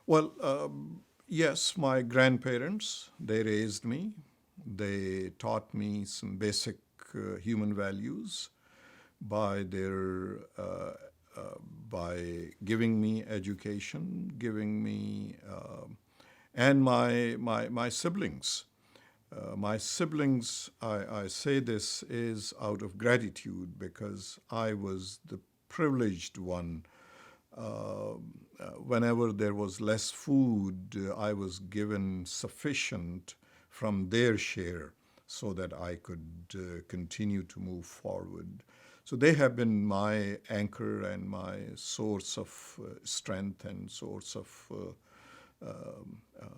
Well, yes, my grandparents, they raised me. They taught me some basic human values by their by giving me education, giving me and my siblings. My siblings, I say this is out of gratitude because I was the privileged one. Whenever there was less food, I was given sufficient from their share so that I could continue to move forward. So they have been my anchor and my source of strength and source of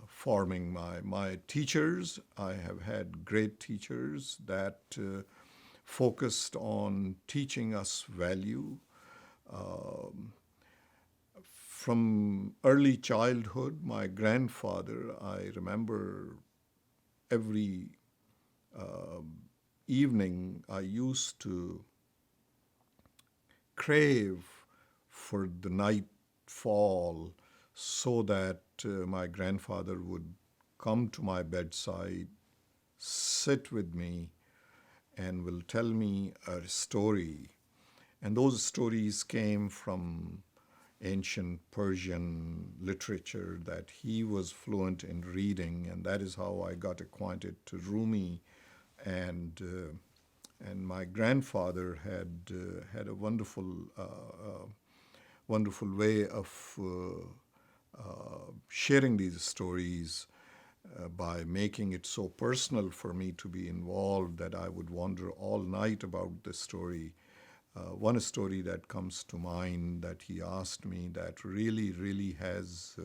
forming my teachers. I have had great teachers that focused on teaching us value. From early childhood, my grandfather, I remember every evening I used to crave for the nightfall so that my grandfather would come to my bedside, sit with me, and will tell me a story. And those stories came from ancient Persian literature that he was fluent in reading, and that is how I got acquainted to Rumi. And and my grandfather had a wonderful way of sharing these stories by making it so personal for me to be involved that I would wonder all night about the story. One story that comes to mind that he asked me that really has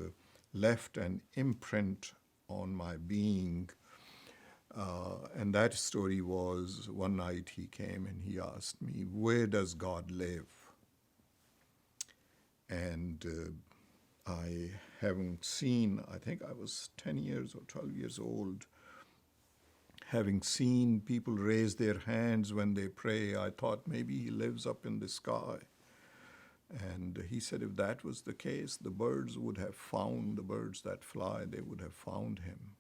left an imprint on my being. And that story was one night he came and he asked me, "Where does God live?" And I haven't seen, I think I was 10 years or 12 years old, having seen people raise their hands when they pray, I thought maybe he lives up in the sky. And he said if that was the case, the birds that fly, they would have found him.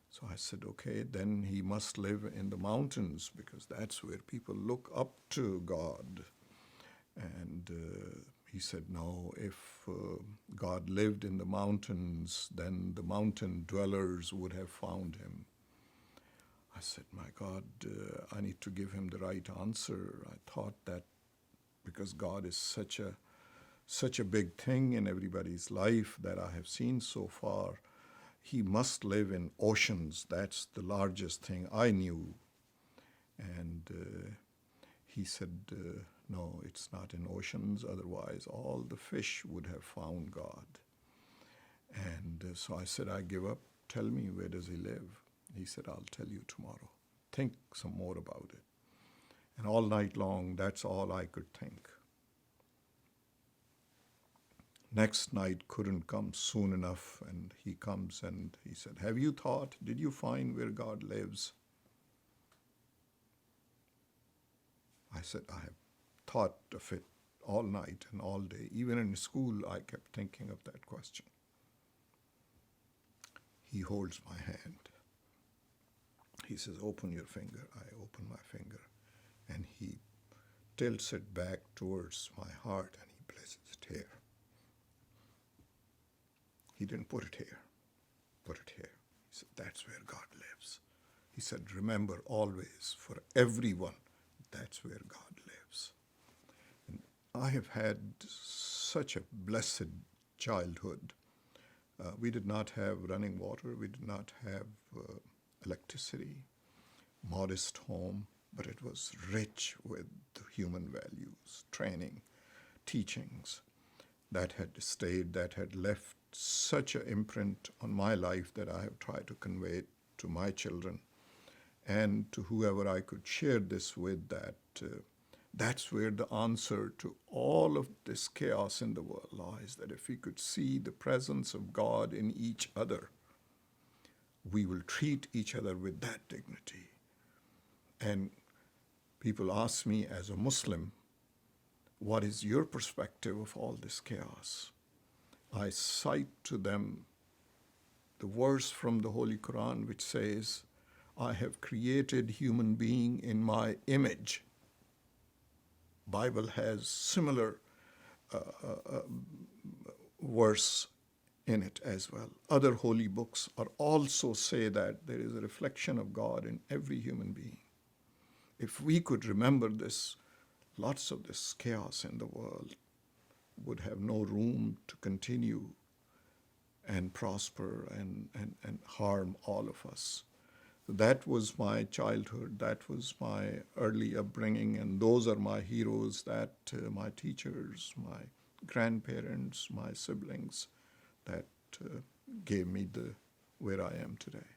So I said, okay, then he must live in the mountains because that's where people look up to God. And he said, no, if God lived in the mountains, then the mountain dwellers would have found him. I said, my God, I need to give him the right answer. I thought that because God is such a big thing in everybody's life that I have seen so far, he must live in oceans. That's the largest thing I knew. And he said, no, it's not in oceans. Otherwise, all the fish would have found God. And so I said, I give up. Tell me, where does he live? He said, I'll tell you tomorrow. Think some more about it. And all night long, that's all I could think. Next night couldn't come soon enough, and he comes and he said, have you thought, did you find where God lives? I said, I have thought of it all night and all day. Even in school, I kept thinking of that question. He holds my hand. He says, open your finger. I open my finger. And he tilts it back towards my heart and he places it here. He didn't put it here. Put it here. He said, that's where God lives. He said, remember always, for everyone, that's where God lives. And I have had such a blessed childhood. We did not have running water. We did not have electricity, modest home, but it was rich with human values, training, teachings that had stayed, that had left such an imprint on my life that I have tried to convey it to my children and to whoever I could share this with, that that's where the answer to all of this chaos in the world lies, that if we could see the presence of God in each other, we will treat each other with that dignity. And people ask me as a Muslim, what is your perspective of all this chaos? I cite to them the verse from the Holy Quran which says, I have created human being in my image. Bible has similar verse in it as well. Other holy books are also say that there is a reflection of God in every human being. If we could remember this, lots of this chaos in the world would have no room to continue and prosper and harm all of us. That was my childhood, that was my early upbringing, and those are my heroes, that my teachers, my grandparents, my siblings, that gave me where I am today.